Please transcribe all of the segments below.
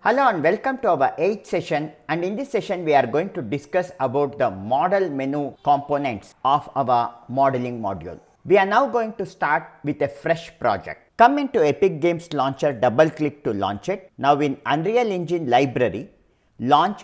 Hello and welcome to our 8th session, and in this session we are going to discuss about the model menu components of our modeling module. We are now going to start with a fresh project. Come into Epic Games Launcher, double click to launch it. Now in Unreal Engine library, launch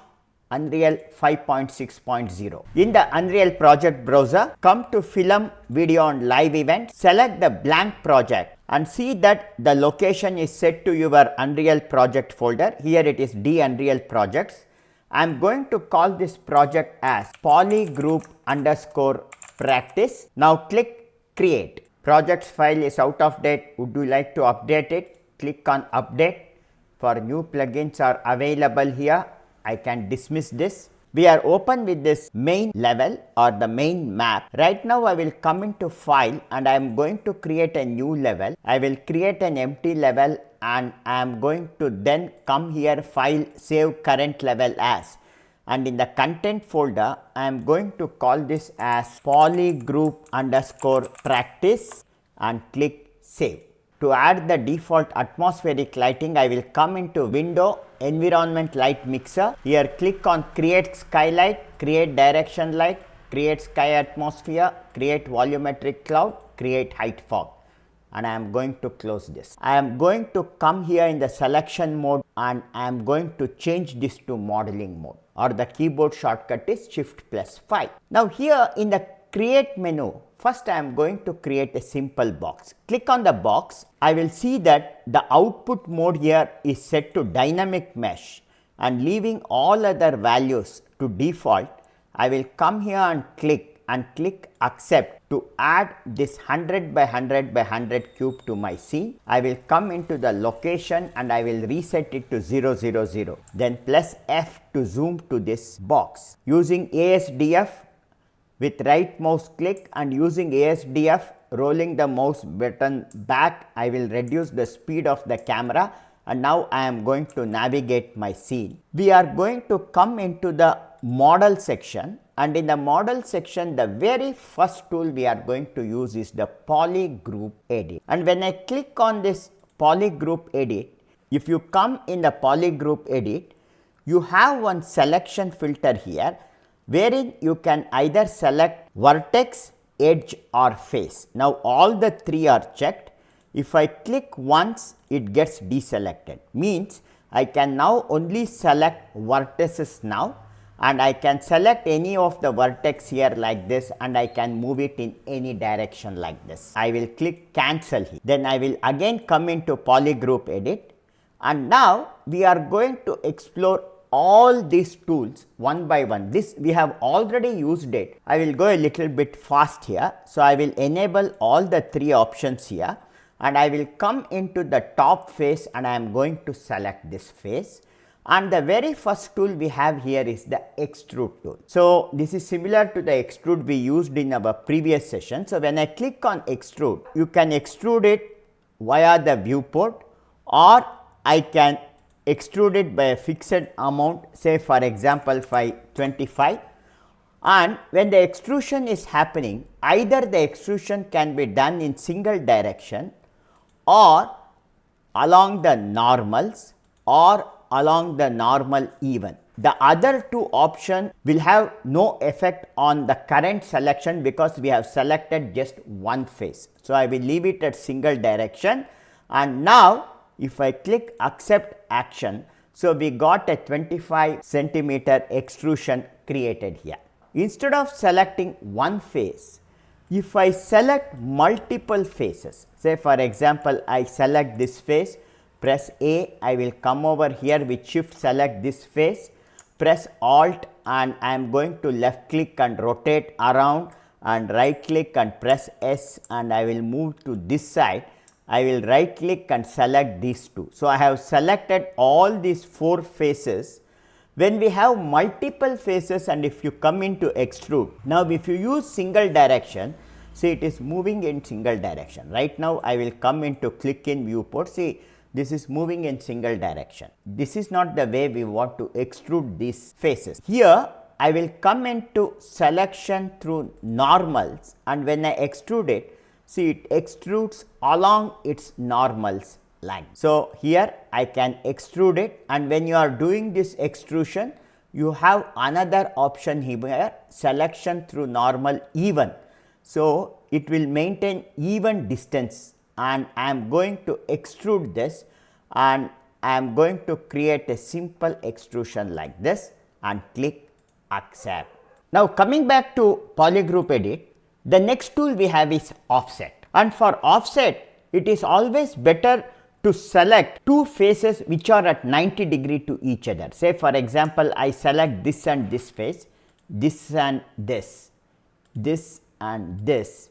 Unreal 5.6.0. In the Unreal project browser, come to Film, Video and Live Event, select the blank project and see that the location is set to your Unreal project folder. Here it is D Unreal projects. I am going to call this project as Polygroup_practice. Now click create. Projects file is out of date. Would you like to update it? Click on update. For new plugins are available here. I can dismiss this. We are open with this main level or the main map. Right now I will come into file and I am going to create a new level. I will create an empty level and I am going to then come here, file, save current level as, and in the content folder I am going to call this as Polygroup_practice and click save. To add the default atmospheric lighting, I will come into Window, Environment Light Mixer. Here click on Create Skylight, Create Direction Light, Create Sky Atmosphere, Create Volumetric Cloud, Create Height Fog. And I am going to close this. I am going to come here in the selection mode and I am going to change this to modeling mode, or the keyboard shortcut is Shift+5. Now here in the create menu, first I am going to create a simple box. Click on the box. I will see that the output mode here is set to dynamic mesh and leaving all other values to default. I will come here and click accept to add this 100 by 100 by 100 cube to my scene. I will come into the location and I will reset it to 0, 0, 0. Then plus F to zoom to this box. Using ASDF, with right mouse click and using ASDF, rolling the mouse button back, I will reduce the speed of the camera and now I am going to navigate my scene. We are going to come into the model section, and in the model section the very first tool we are going to use is the Polygroup edit. And when I click on this Polygroup edit, if you come in the Polygroup edit, you have one selection filter here, wherein you can either select vertex, edge or face. Now all the three are checked. If I click once, it gets deselected. Means I can now only select vertices now, and I can select any of the vertex here like this and I can move it in any direction like this. I will click cancel here. Then I will again come into Polygroup edit, and now we are going to explore all these tools one by one. This we have already used it. I will go a little bit fast here. So I will enable all the three options here and I will come into the top face and I am going to select this face. And the very first tool we have here is the Extrude tool. So this is similar to the Extrude we used in our previous session. So when I click on Extrude, you can extrude it via the viewport, or I can extrude it by a fixed amount, say for example 25, and when the extrusion is happening, either the extrusion can be done in single direction or along the normals or along the normal even. The other two options will have no effect on the current selection because we have selected just one face. So I will leave it at single direction, and now if I click accept action, so we got a 25 centimeter extrusion created here. Instead of selecting one face, if I select multiple faces, say for example I select this face, press A, I will come over here with shift select this face, press alt and I am going to left click and rotate around, and right click and press S and I will move to this side. I will right click and select these two. So I have selected all these four faces. When we have multiple faces and if you come into extrude, now if you use single direction, see it is moving in single direction. Right now I will come into click in viewport, see this is moving in single direction. This is not the way we want to extrude these faces. Here I will come into selection through normals, and when I extrude it, see it extrudes along its normals like. So, here I can extrude it, and when you are doing this extrusion, you have another option here, selection through normal even. So, it will maintain even distance, and I am going to extrude this, and I am going to create a simple extrusion like this and click accept. Now, coming back to Polygroup edit, the next tool we have is offset, and for offset it is always better to select two faces which are at 90° to each other. Say for example, I select this and this face, this and this and this,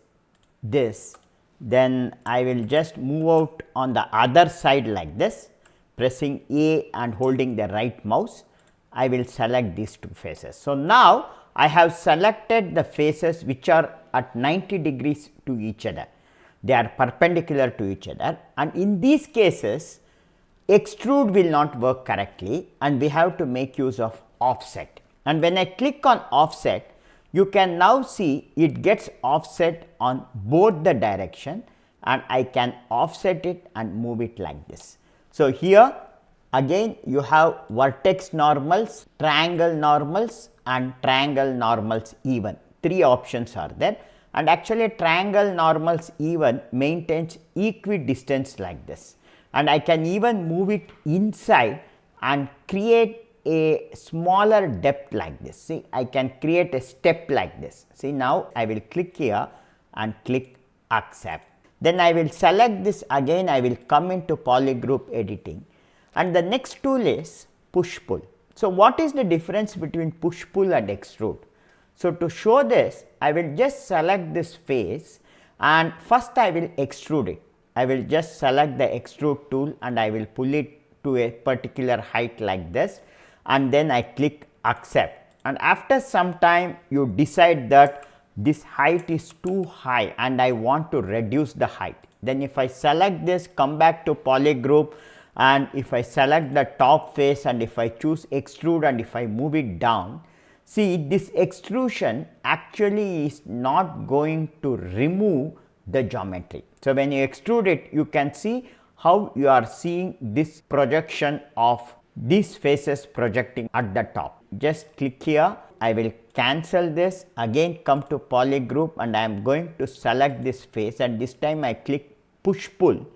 then I will just move out on the other side like this, pressing A and holding the right mouse, I will select these two faces. So, now I have selected the faces which are at 90° to each other. They are perpendicular to each other, and in these cases extrude will not work correctly, and we have to make use of offset. And when I click on offset, you can now see it gets offset on both the direction, and I can offset it and move it like this. So, here again you have vertex normals, triangle normals and triangle normals even. Three options are there, and actually triangle normals even maintains equidistance like this, and I can even move it inside and create a smaller depth like this. See, I can create a step like this. See, now I will click here and click accept. Then I will select this again, I will come into Polygroup editing, and the next tool is push pull. So, what is the difference between push pull and extrude? So, to show this, I will just select this face, and first I will extrude it. I will just select the extrude tool and I will pull it to a particular height like this, and then I click accept. And after some time you decide that this height is too high and I want to reduce the height. Then if I select this, come back to Polygroup, and if I select the top face and if I choose extrude and if I move it down, see, this extrusion actually is not going to remove the geometry. So, when you extrude it, you can see how you are seeing this projection of these faces projecting at the top. Just click here, I will cancel this, again come to Polygroup, and I am going to select this face, and this time I click push pull,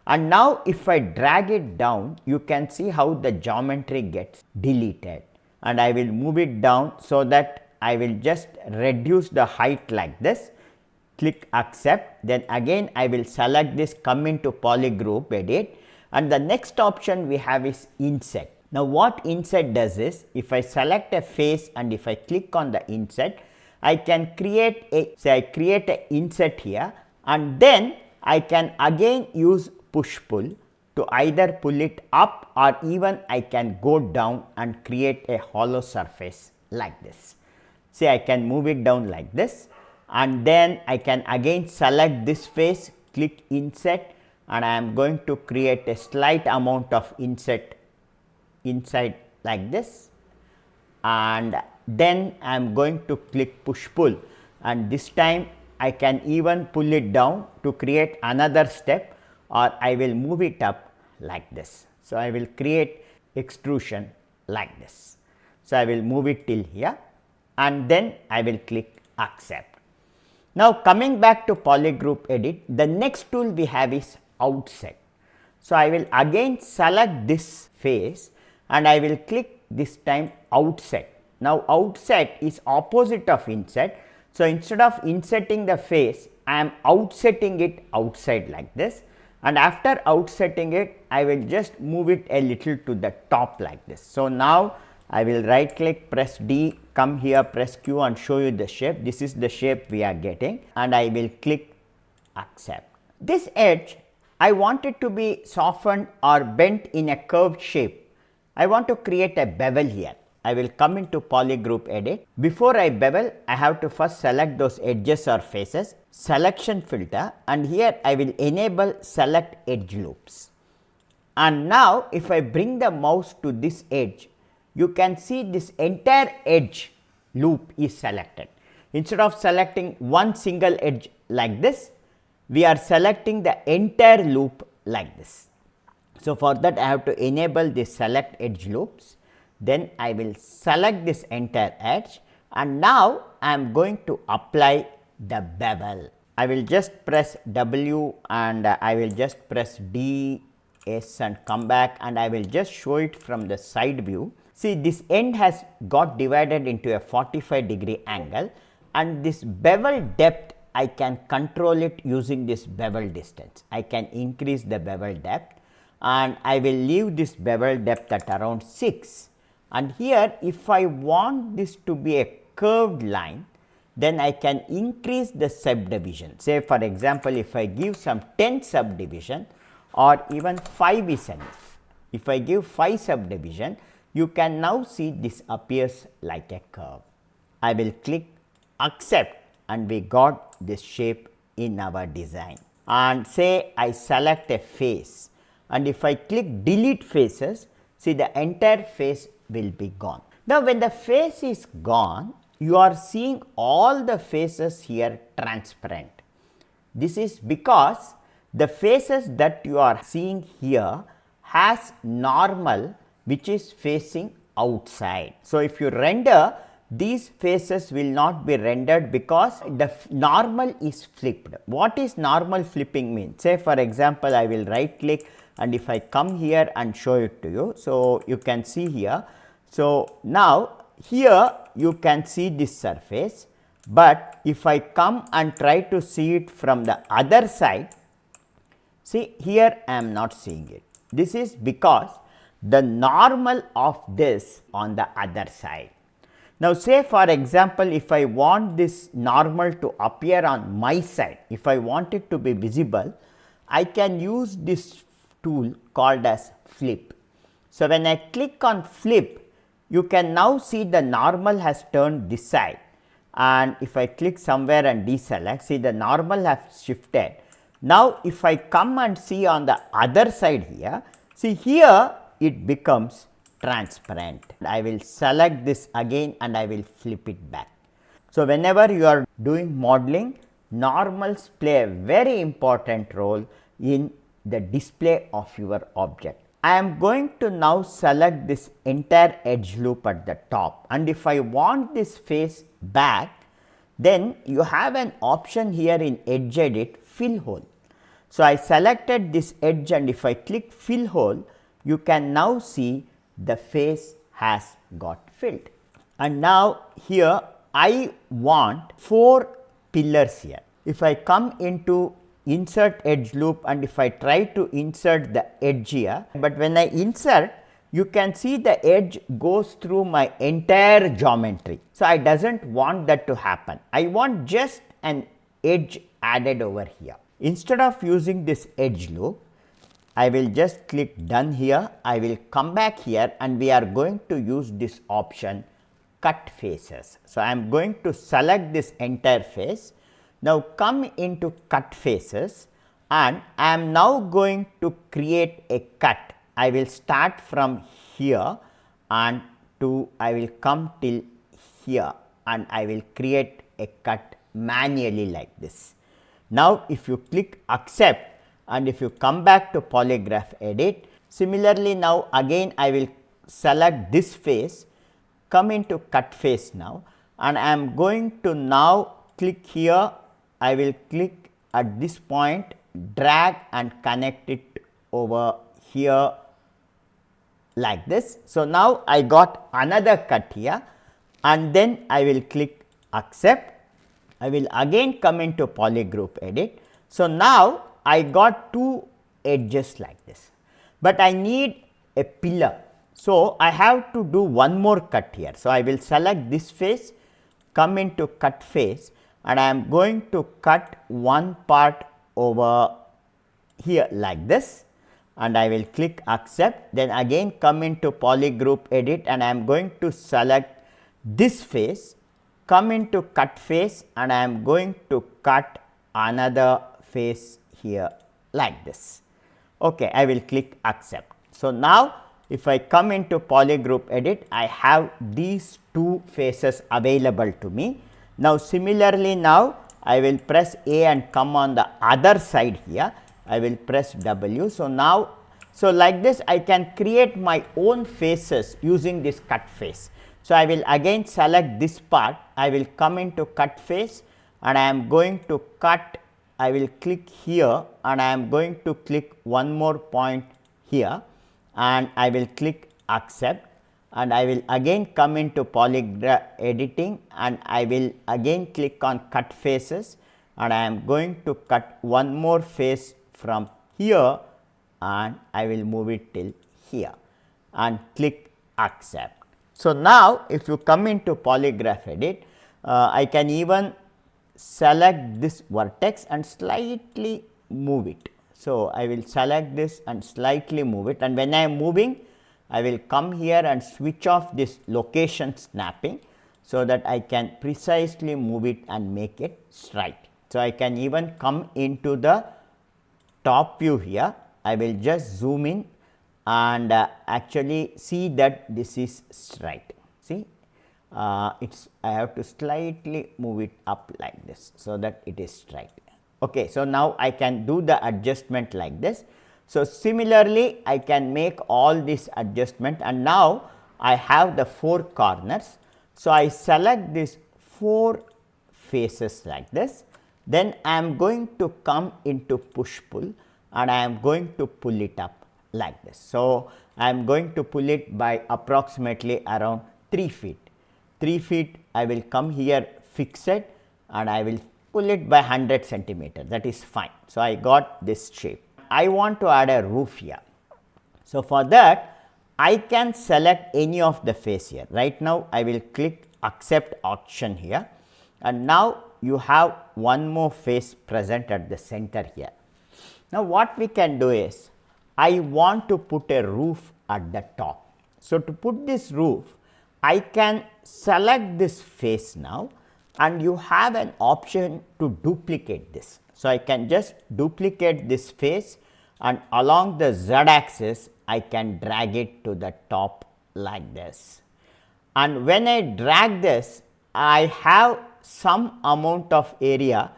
and now if I drag it down, you can see how the geometry gets deleted, and I will move it down so that I will just reduce the height like this, click accept. Then again I will select this, come into Polygroup edit, and the next option we have is inset. Now, what inset does is, if I select a face and if I click on the inset, I can create a, say I create an inset here, and then I can again use push pull to either pull it up, or even I can go down and create a hollow surface like this. See, I can move it down like this, and then I can again select this face, click inset, and I am going to create a slight amount of inset inside like this, and then I am going to click push pull, and this time I can even pull it down to create another step, or I will move it up like this. So, I will create extrusion like this. So, I will move it till here, and then I will click accept. Now, coming back to Polygroup edit, the next tool we have is outset. So, I will again select this face and I will click this time outset. Now, outset is opposite of inset. So, instead of insetting the face, I am outsetting it outside like this, and after outsetting it, I will just move it a little to the top like this. So, now I will right click, press D, come here, press Q and show you the shape. This is the shape we are getting, and I will click accept. This edge I want it to be softened or bent in a curved shape. I want to create a bevel here. I will come into Polygroup edit. Before I bevel, I have to first select those edges or faces, selection filter, and here I will enable select edge loops. And now if I bring the mouse to this edge, you can see this entire edge loop is selected. Instead of selecting one single edge like this, we are selecting the entire loop like this. So, for that I have to enable this select edge loops, then I will select this entire edge, and now I am going to apply the bevel. I will just press W and I will just press D, S and come back, and I will just show it from the side view. See, this end has got divided into a 45-degree angle, and this bevel depth I can control it using this bevel distance. I can increase the bevel depth, and I will leave this bevel depth at around 6. And here if I want this to be a curved line, then I can increase the subdivision. Say for example, if I give some 10 subdivision or even 5 is enough. If I give 5 subdivision, you can now see this appears like a curve. I will click accept, and we got this shape in our design. And say I select a face, and if I click delete faces, see the entire face will be gone. Now, when the face is gone, you are seeing all the faces here transparent. This is because the faces that you are seeing here has normal which is facing outside. So, if you render, these faces will not be rendered because the normal is flipped. What is normal flipping mean? Say for example, I will right click, and if I come here and show it to you. So, you can see here. So, now here you can see this surface, but if I come and try to see it from the other side, see here I am not seeing it. This is because the normal of this on the other side. Now, say for example, if I want this normal to appear on my side, if I want it to be visible, I can use this tool called as flip. So, when I click on flip, you can now see the normal has turned this side, and if I click somewhere and deselect, see the normal has shifted. Now, if I come and see on the other side here, see here it becomes transparent. I will select this again and I will flip it back. So, whenever you are doing modeling, normals play a very important role in the display of your object. I am going to now select this entire edge loop at the top, and if I want this face back, then you have an option here in edge edit, fill hole. So, I selected this edge, and if I click fill hole, you can now see the face has got filled. And now here I want 4 pillars here. If I come into insert edge loop, and if I try to insert the edge here, but when I insert, you can see the edge goes through my entire geometry. So, I doesn't want that to happen. I want just an edge added over here. Instead of using this edge loop, I will just click done here. I will come back here, and we are going to use this option cut faces. So, I am going to select this entire face. Now, come into cut faces, and I am now going to create a cut. I will start from here and I will come till here, and I will create a cut manually like this. Now, if you click accept, and if you come back to polygraph edit, similarly now again I will select this face, come into cut face now, and I am going to now click here. I will click at this point, drag and connect it over here like this. So, now I got another cut here, and then I will click accept. I will again come into polygroup edit. So, now I got 2 edges like this, but I need a pillar. So, I have to do one more cut here. So, I will select this face, come into cut face, and I am going to cut one part over here like this, and I will click accept. Then again come into polygroup edit, and I am going to select this face, come into cut face, and I am going to cut another face here like this. Okay, I will click accept. So, now if I come into polygroup edit, I have these 2 faces available to me. Now, similarly now I will press A and come on the other side here, I will press W. So, now So, like this I can create my own faces using this cut face. So, I will again select this part, I will come into cut face and I am going to cut, I will click here and I am going to click one more point here and I will click accept and I will again come into Polygroup editing and I will again click on cut faces and I am going to cut one more face from here and I will move it till here and click accept. So, now if you come into Polygroup edit, I can even select this vertex and slightly move it. So, I will select this and slightly move it, and when I am moving I will come here and switch off this location snapping, so that I can precisely move it and make it straight. So, I can even come into the top view here, I will just zoom in and actually see that this is straight. See, it's I have to slightly move it up like this, so that it is straight. Okay, so now I can do the adjustment like this. So, similarly I can make all this adjustment and now I have the 4 corners. So, I select these 4 faces like this, then I am going to come into push pull and I am going to pull it up like this. So, I am going to pull it by approximately around 3 feet. 3 feet I will come here, fix it and I will pull it by 100 centimeter, that is fine. So, I got this shape. I want to add a roof here. So, for that I can select any of the face here. Right now I will click accept option here and now you have one more face present at the center here. Now, what we can do is I want to put a roof at the top. So, to put this roof I can select this face now and you have an option to duplicate this. So, I can just duplicate this face and along the z axis I can drag it to the top like this. And when I drag this, I have some amount of area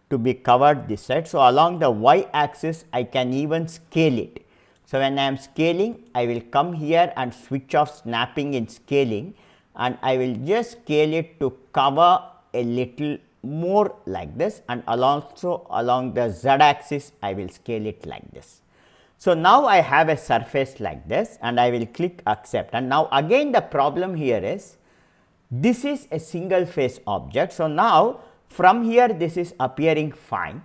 to be covered this side. So, along the y axis I can even scale it. So, when I am scaling I will come here and switch off snapping in scaling and I will just scale it to cover a little more like this, and also along the z axis I will scale it like this. So, now I have a surface like this and I will click accept, and now again the problem here is this is a single face object. So, now from here this is appearing fine,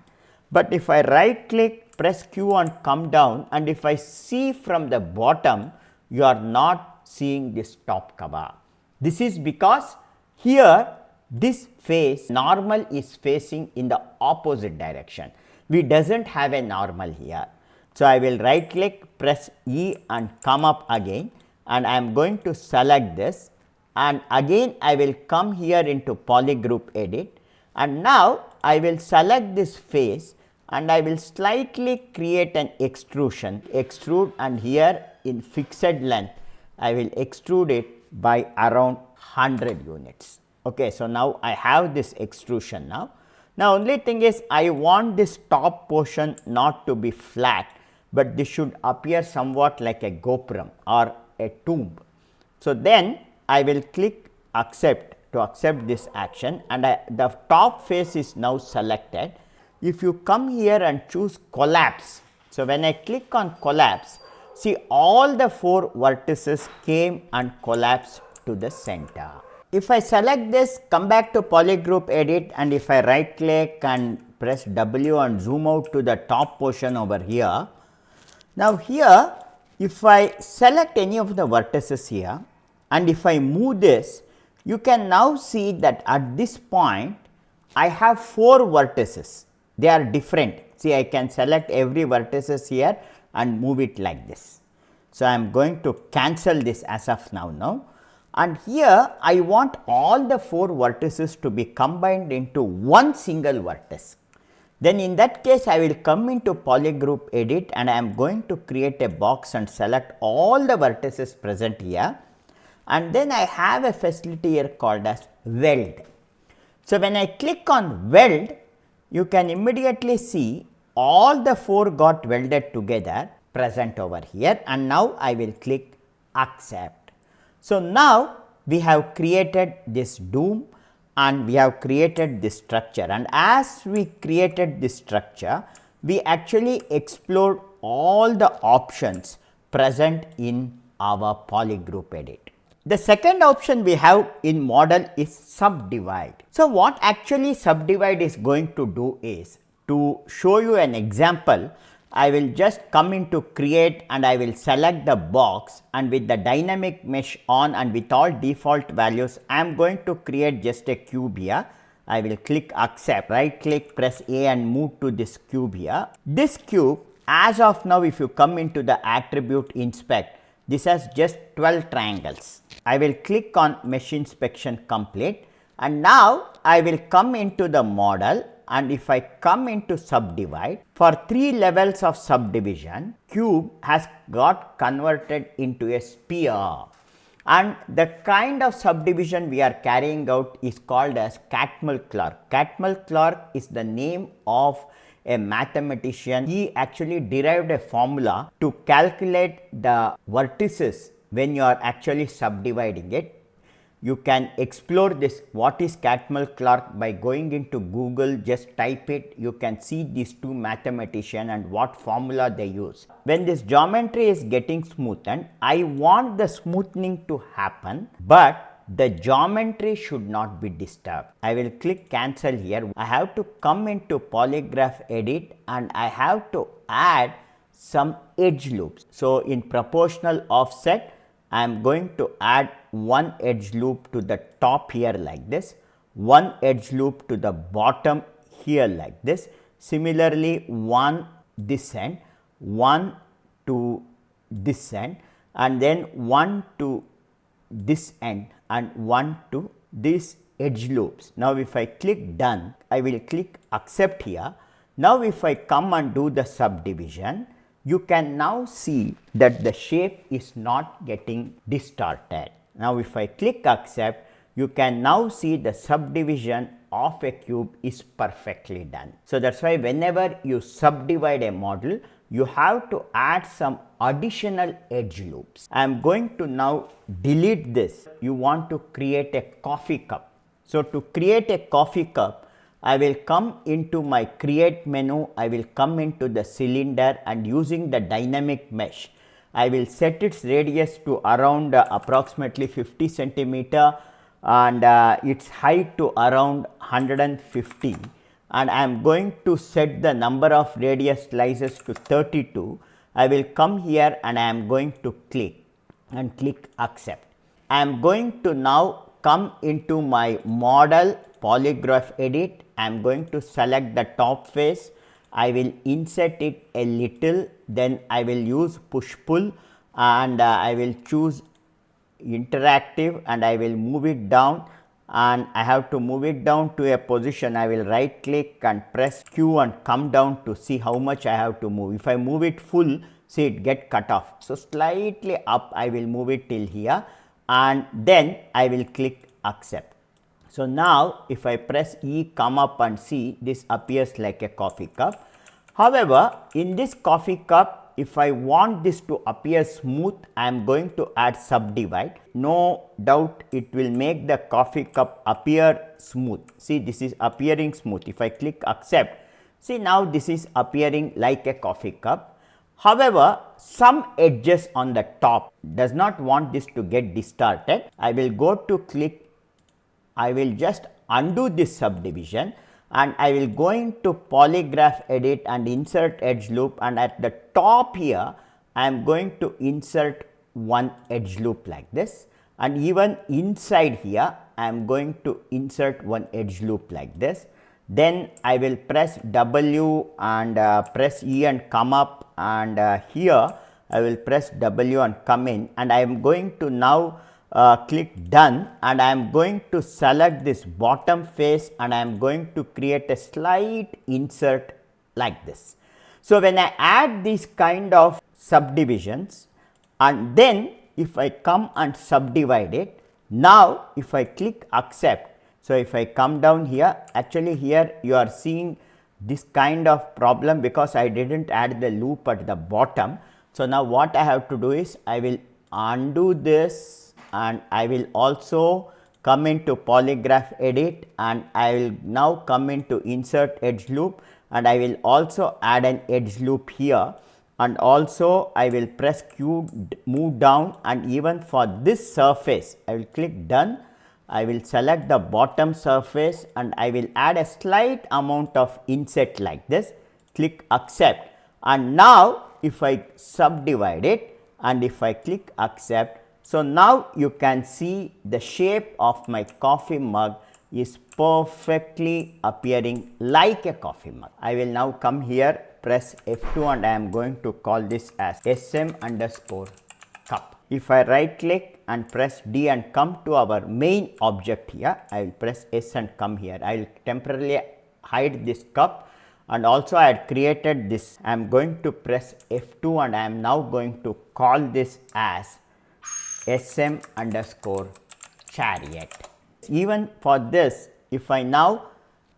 but if I right click, press Q and come down, and if I see from the bottom you are not seeing this top cover. This is because here this face normal is facing in the opposite direction. We does not have a normal here. So, I will right click, press E and come up again, and I am going to select this, and again I will come here into Polygroup edit, and now I will select this face and I will slightly create an extrusion, extrude, and here in fixed length I will extrude it by around 100 units. Okay, so, now I have this extrusion now. Now, only thing is I want this top portion not to be flat, but this should appear somewhat like a gopram or a tomb. So, then I will click accept to accept this action, and the top face is now selected. If you come here and choose collapse, so when I click on collapse, see all the 4 vertices came and collapsed to the center. If I select this, come back to Polygroup edit, and if I right click and press W and zoom out to the top portion over here. Now, here if I select any of the vertices here and if I move this, you can now see that at this point I have 4 vertices, they are different. See, I can select every vertices here and move it like this. So, I am going to cancel this as of now. And here I want all the 4 vertices to be combined into one single vertex. Then in that case I will come into Polygroup edit and I am going to create a box and select all the vertices present here, and then I have a facility here called as Weld. So, when I click on Weld, you can immediately see all the 4 got welded together, present over here, and now I will click accept. So, now we have created this doom and we have created this structure, and as we created this structure, we actually explored all the options present in our polygroup edit. The second option we have in model is subdivide. So, what actually subdivide is going to do is, to show you an example, I will just come into create and I will select the box, and with the dynamic mesh on and with all default values, I am going to create just a cube here. I will click accept, right click, press A and move to this cube here. This cube, as of now, if you come into the attribute inspect, this has just 12 triangles. I will click on mesh inspection complete, and now I will come into the model, and if I come into subdivide, for 3 levels of subdivision, cube has got converted into a sphere, and the kind of subdivision we are carrying out is called as Catmull-Clark. Catmull-Clark is the name of a mathematician. He actually derived a formula to calculate the vertices when you are actually subdividing it. You can explore this what is Catmull-Clark by going into Google, just type it, you can see these two mathematicians and what formula they use. When this geometry is getting smoothened, I want the smoothing to happen, but the geometry should not be disturbed. I will click cancel here. I have to come into polygraph edit and I have to add some edge loops. So, in proportional offset, I am going to add one edge loop to the top here like this, one edge loop to the bottom here like this, similarly one this end, one to this end, and then one to this end and one to these edge loops. Now, if I click done, I will click accept here. Now, if I come and do the subdivision, you can now see that the shape is not getting distorted. Now, if I click accept, you can now see the subdivision of a cube is perfectly done. So, that is why whenever you subdivide a model, you have to add some additional edge loops. I am going to now delete this. You want to create a coffee cup. So, to create a coffee cup, I will come into my create menu, I will come into the cylinder and using the dynamic mesh, I will set its radius to around approximately 50 centimeter and its height to around 150, and I am going to set the number of radius slices to 32. I will come here and I am going to click and click accept. I am going to now come into my model polygraph edit. I am going to select the top face, I will insert it a little, then I will use push pull and I will choose interactive and I will move it down, and I have to move it down to a position. I will right click and press Q and come down to see how much I have to move. If I move it full, see it get cut off. So, slightly up I will move it till here and then I will click accept. So, now if I press E, come up and see, this appears like a coffee cup. However, in this coffee cup, if I want this to appear smooth, I am going to add subdivide. No doubt it will make the coffee cup appear smooth. See, this is appearing smooth. If I click accept, see now this is appearing like a coffee cup. However, some edges on the top does not want this to get distorted. I will go to click, I will just undo this subdivision and I will go into polygraph edit and insert edge loop, and at the top here I am going to insert one edge loop like this, and even inside here I am going to insert one edge loop like this. Then I will press W and press E and come up, and here I will press W and come in, and I am going to now click done, and I am going to select this bottom face and I am going to create a slight insert like this. So, when I add these kind of subdivisions and then if I come and subdivide it, now if I click accept, so if I come down here, actually here you are seeing this kind of problem because I did not add the loop at the bottom. So now what I have to do is I will undo this, and I will also come into polygraph edit, and I will now come into insert edge loop, and I will also add an edge loop here, and also I will press Q, move down, and even for this surface I will click done. I will select the bottom surface and I will add a slight amount of inset like this, click accept, and now if I subdivide it and if I click accept, so now you can see the shape of my coffee mug is perfectly appearing like a coffee mug. I will now come here, press F2, and I am going to call this as SM underscore cup. If I right click and press D and come to our main object here, I will press S and come here. I will temporarily hide this cup, and also I had created this. I am going to press F2 and I am now going to call this as SM underscore chariot. Even for this, if I now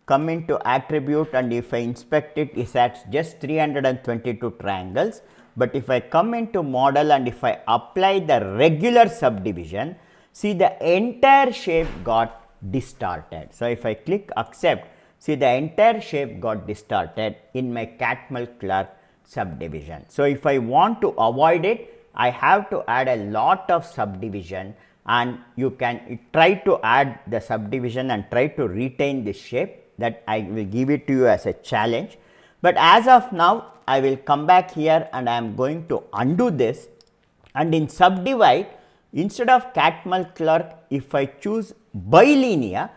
come into attribute and if I inspect it, it has just 322 triangles. But if I come into model and if I apply the regular subdivision, see the entire shape got distorted. So if I click accept, see the entire shape got distorted in my Catmull-Clark subdivision. So if I want to avoid it, I have to add a lot of subdivision, and you can try to add the subdivision and try to retain this shape. That I will give it to you as a challenge. But as of now, I will come back here and I am going to undo this, and in subdivide, instead of Catmull-Clark, if I choose bilinear,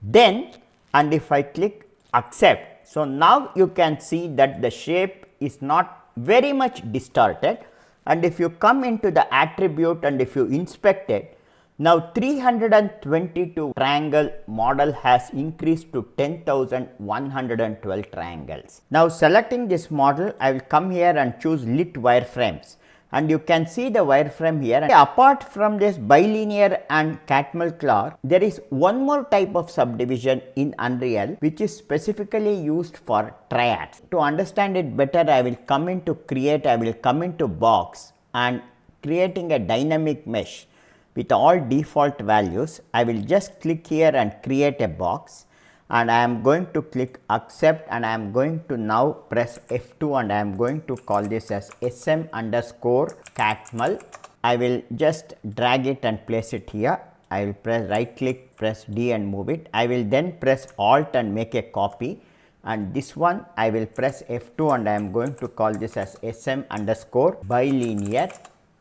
then and if I click accept, so now you can see that the shape is not very much distorted. And if you come into the attribute and if you inspect it, now 322 triangle model has increased to 10,112 triangles. Now selecting this model, I will come here and choose lit wireframes, and you can see the wireframe here. And apart from this bilinear and Catmull-Clark, there is one more type of subdivision in Unreal which is specifically used for triads. To understand it better, I will come into create, I will come into box and creating a dynamic mesh with all default values. I will just click here and create a box, and I am going to click accept, and I am going to now press F2 and I am going to call this as SM underscore Catmull. I will just drag it and place it here. I will press right click, press D and move it. I will then press Alt and make a copy, and this one I will press F2 and I am going to call this as SM underscore bilinear,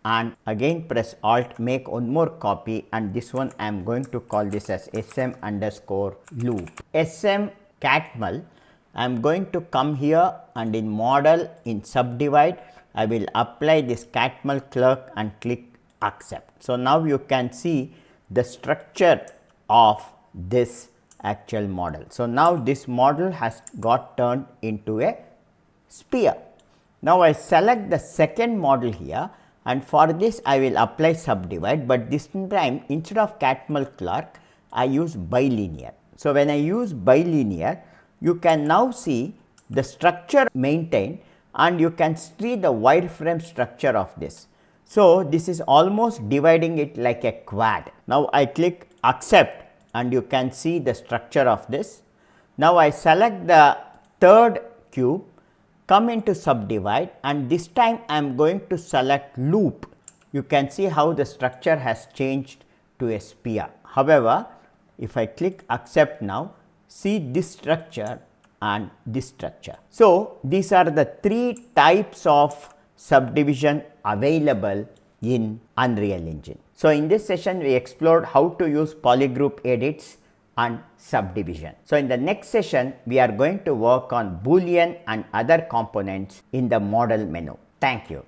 and again press Alt, make one more copy, and this one I am going to call this as SM underscore loop. SM Catmull, I am going to come here and in model, in subdivide, I will apply this Catmull-Clark and click accept. So now you can see the structure of this actual model. So now this model has got turned into a sphere. Now I select the second model here, and for this I will apply subdivide, but this time instead of Catmull-Clark I use bilinear. So when I use bilinear, you can now see the structure maintained, and you can see the wireframe structure of this. So this is almost dividing it like a quad. Now I click accept and you can see the structure of this. Now I select the third cube, come into subdivide, and this time I am going to select loop. You can see how the structure has changed to a sphere. However, if I click accept now, see this structure and this structure. So these are the three types of subdivision available in Unreal Engine. So in this session we explored how to use polygroup edits and subdivision. So in the next session we are going to work on Boolean and other components in the model menu. Thank you.